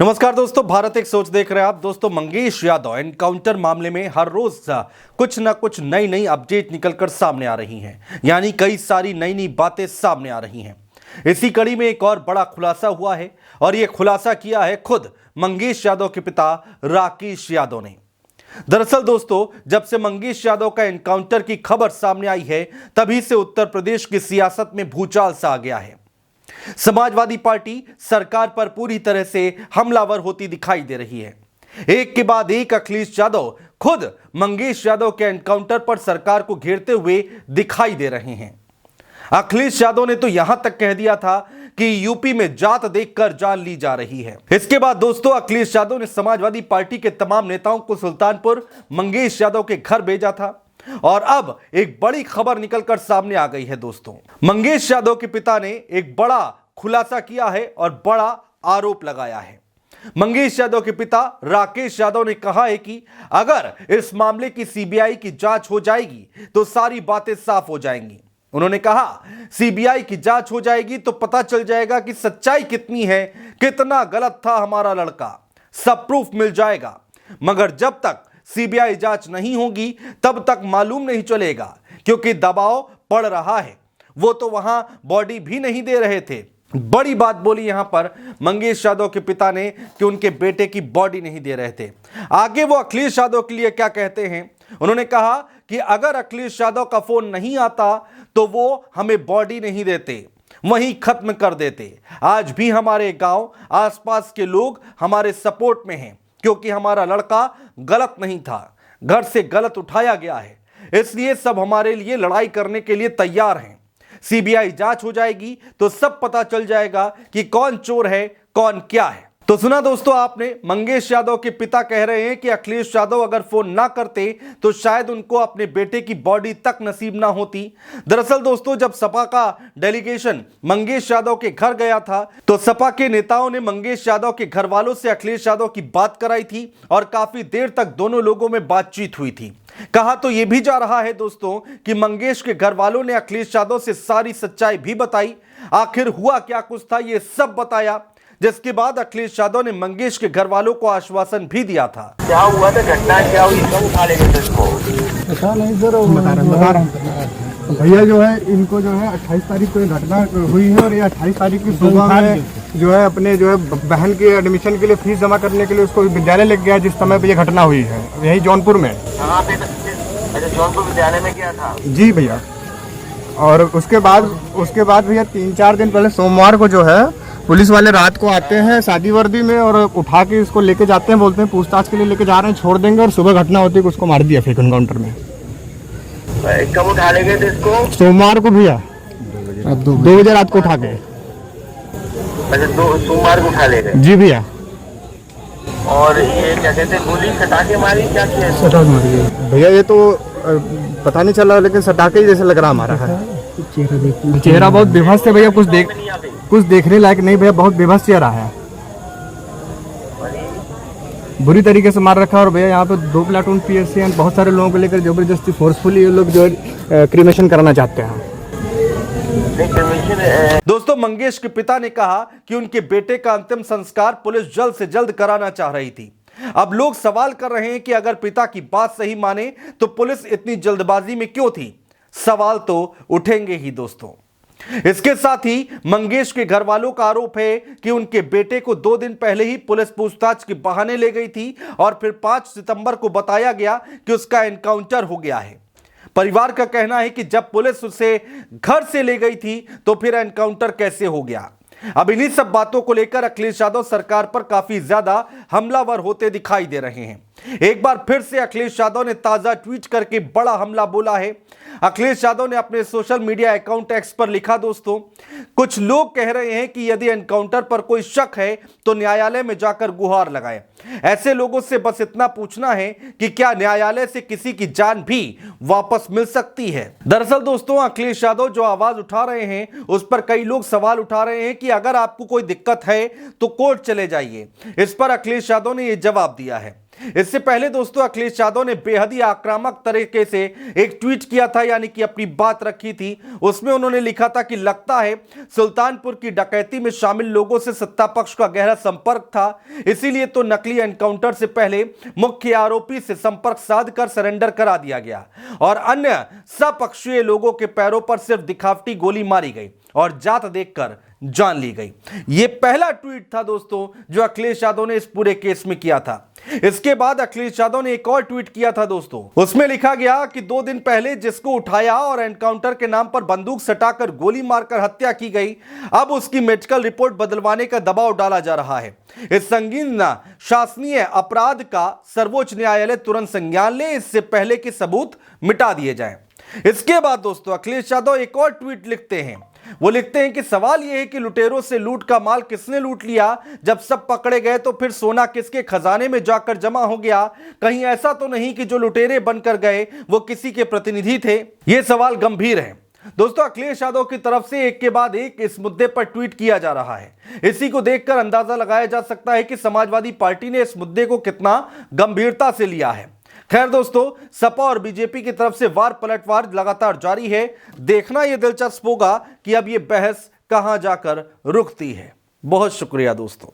नमस्कार दोस्तों, भारत एक सोच देख रहे हैं आप। दोस्तों, मंगेश यादव एनकाउंटर मामले में हर रोज कुछ ना कुछ नई नई अपडेट निकलकर सामने आ रही हैं, यानी कई सारी नई नई बातें सामने आ रही हैं। इसी कड़ी में एक और बड़ा खुलासा हुआ है और यह खुलासा किया है खुद मंगेश यादव के पिता राकेश यादव ने। दरअसल दोस्तों, जब से मंगेश यादव का एनकाउंटर की खबर सामने आई है, तभी से उत्तर प्रदेश की सियासत में भूचाल सा आ गया है। समाजवादी पार्टी सरकार पर पूरी तरह से हमलावर होती दिखाई दे रही है। एक के बाद एक अखिलेश यादव खुद मंगेश यादव के एनकाउंटर पर सरकार को घेरते हुए दिखाई दे रहे हैं। अखिलेश यादव ने तो यहां तक कह दिया था कि यूपी में जात देखकर जान ली जा रही है। इसके बाद दोस्तों, अखिलेश यादव ने समाजवादी पार्टी के तमाम नेताओं को सुल्तानपुर मंगेश यादव के घर भेजा था और अब एक बड़ी खबर निकलकर सामने आ गई है। दोस्तों, मंगेश यादव के पिता ने एक बड़ा खुलासा किया है और बड़ा आरोप लगाया है। मंगेश यादव के पिता राकेश यादव ने कहा है कि अगर इस मामले की सीबीआई की जांच हो जाएगी तो सारी बातें साफ हो जाएंगी। उन्होंने कहा, सीबीआई की जांच हो जाएगी तो पता चल जाएगा कि सच्चाई कितनी है, कितना गलत था हमारा लड़का, सब प्रूफ मिल जाएगा। मगर जब तक सीबीआई जांच नहीं होगी तब तक मालूम नहीं चलेगा, क्योंकि दबाव पड़ रहा है। वो तो वहां बॉडी भी नहीं दे रहे थे। बड़ी बात बोली यहां पर मंगेश यादव के पिता ने कि उनके बेटे की बॉडी नहीं दे रहे थे। आगे वो अखिलेश यादव के लिए क्या कहते हैं, उन्होंने कहा कि अगर अखिलेश यादव का फोन नहीं आता तो वो हमें बॉडी नहीं देते, वहीं खत्म कर देते। आज भी हमारे गांव आसपास के लोग हमारे सपोर्ट में हैं, क्योंकि हमारा लड़का गलत नहीं था, घर से गलत उठाया गया है, इसलिए सब हमारे लिए लड़ाई करने के लिए तैयार हैं। सीबीआई जांच हो जाएगी तो सब पता चल जाएगा कि कौन चोर है, कौन क्या है। तो सुना दोस्तों आपने, मंगेश यादव के पिता कह रहे हैं कि अखिलेश यादव अगर फोन ना करते तो शायद उनको अपने बेटे की बॉडी तक नसीब ना होती। दरअसल दोस्तों, जब सपा का डेलीगेशन मंगेश यादव के घर गया था तो सपा के नेताओं ने मंगेश यादव के घर वालों से अखिलेश यादव की बात कराई थी और काफी देर तक दोनों लोगों में बातचीत हुई थी। कहा तो यह भी जा रहा है दोस्तों कि मंगेश के घर वालों ने अखिलेश यादव से सारी सच्चाई भी बताई, आखिर हुआ क्या कुछ था ये सब बताया, जिसके बाद अखिलेश यादव ने मंगेश के घर वालों को आश्वासन भी दिया था। क्या हुआ था, घटना क्या हुई, कब उठा लेंगे इसको? पता नहीं सर, बता रहा हूँ भैया। जो है इनको जो है 28 तारीख को ये घटना हुई है और ये 28 तारीख की सुबह में जो है अपने जो है बहन के एडमिशन के लिए फीस जमा करने के लिए उसको विद्यालय लेके गया, जिस समय पे ये घटना हुई है यही जौनपुर में। कहाँ पे? अच्छा, जौनपुर विद्यालय में गया था। जी भैया। और उसके बाद भैया 3-4 दिन पहले सोमवार को जो है पुलिस वाले रात को आते हैं शादी वर्दी में और उठा के इसको लेके जाते हैं, बोलते हैं पूछताछ के लिए लेके जा रहे हैं, छोड़ देंगे। और सुबह घटना होती है कि उसको मार दिया फिर एनकाउंटर में। कब उठा ले गए थे इसको? सोमवार को भैया 2 बजे रात को उठा के। अच्छा, सोमवार को उठा ले गए? जी भैया। और ये क्या कहते हैं, गोली सटाके मारी, क्या किया? सटाके मारी भैया, ये तो पता नहीं चला, लेकिन सटाके ही जैसे लग रहा हमारा है। चेहरा बहुत बेबस है भैया, कुछ देखने लायक नहीं भैया, बहुत बेबस चेहरा है, बुरी तरीके से मार रखा है। और भैया यहाँ पे 2 प्लाटून पीएससी बहुत सारे लोगों को लेकर जबरदस्ती फोर्सफुली ये लोग जो है क्रीमेशन कराना चाहते हैं। दोस्तों, मंगेश के पिता ने कहा कि उनके बेटे का अंतिम संस्कार पुलिस जल्द से जल्द कराना चाह रही थी। अब लोग सवाल कर रहे हैं कि अगर पिता की बात सही माने तो पुलिस इतनी जल्दबाजी में क्यों थी। सवाल तो उठेंगे ही दोस्तों। इसके साथ ही मंगेश के घर वालों का आरोप है कि उनके बेटे को 2 दिन पहले ही पुलिस पूछताछ के बहाने ले गई थी और फिर 5 सितंबर को बताया गया कि उसका एनकाउंटर हो गया है। परिवार का कहना है कि जब पुलिस उसे घर से ले गई थी तो फिर एनकाउंटर कैसे हो गया। अब इन्हीं सब बातों को लेकर अखिलेश यादव सरकार पर काफी ज्यादा हमलावर होते दिखाई दे रहे हैं। एक बार फिर से अखिलेश यादव ने ताजा ट्वीट करके बड़ा हमला बोला है। अखिलेश यादव ने अपने सोशल मीडिया अकाउंट एक्स पर लिखा, दोस्तों, कुछ लोग कह रहे हैं कि यदि एनकाउंटर पर कोई शक है तो न्यायालय में जाकर गुहार लगाएं। ऐसे लोगों से बस इतना पूछना है कि क्या न्यायालय से किसी की जान भी वापस मिल सकती है। दरअसल दोस्तों, अखिलेश यादव जो आवाज उठा रहे हैं उस पर कई लोग सवाल उठा रहे हैं कि अगर आपको कोई दिक्कत है तो कोर्ट चले जाइए। इस पर अखिलेश यादव ने यह जवाब दिया है इससे पहले दोस्तों अखिलेश यादव ने बेहद ही आक्रामक तरीके से एक ट्वीट किया था, यानी कि अपनी बात रखी थी। उसमें उन्होंने लिखा था कि लगता है सुल्तानपुर की डकैती में शामिल लोगों से सत्ता पक्ष का गहरा संपर्क था, इसीलिए तो नकली एनकाउंटर से पहले मुख्य आरोपी से संपर्क साधकर सरेंडर करा दिया गया और अन्य सपक्षीय लोगों के पैरों पर सिर्फ दिखावटी गोली मारी गई और जात देखकर जान ली गई। यह पहला ट्वीट था दोस्तों जो अखिलेश यादव ने इस पूरे केस में किया था। इसके बाद अखिलेश यादव ने एक और ट्वीट किया था दोस्तों, उसमें लिखा गया कि 2 दिन पहले जिसको उठाया और एनकाउंटर के नाम पर बंदूक सटाकर गोली मारकर हत्या की गई, अब उसकी मेडिकल रिपोर्ट बदलवाने का दबाव डाला जा रहा है। इस संगीन शासनीय अपराध का सर्वोच्च न्यायालय तुरंत संज्ञान ले, इससे पहले कि सबूत मिटा दिए जाएं। इसके बाद दोस्तों अखिलेश यादव एक और ट्वीट लिखते हैं। वो लिखते हैं कि सवाल यह है कि लुटेरों से लूट का माल किसने लूट लिया? जब सब पकड़े गए तो फिर सोना किसके खजाने में जाकर जमा हो गया? कहीं ऐसा तो नहीं कि जो लुटेरे बनकर गए वो किसी के प्रतिनिधि थे? ये सवाल गंभीर है दोस्तों। अखिलेश यादव की तरफ से एक के बाद एक इस मुद्दे पर ट्वीट किया जा रहा है। इसी को देखकर अंदाजा लगाया जा सकता है कि समाजवादी पार्टी ने इस मुद्दे को कितना गंभीरता से लिया है। खैर दोस्तों, सपा और बीजेपी की तरफ से वार पलटवार लगातार जारी है। देखना यह दिलचस्प होगा कि अब यह बहस कहां जाकर रुकती है। बहुत शुक्रिया दोस्तों।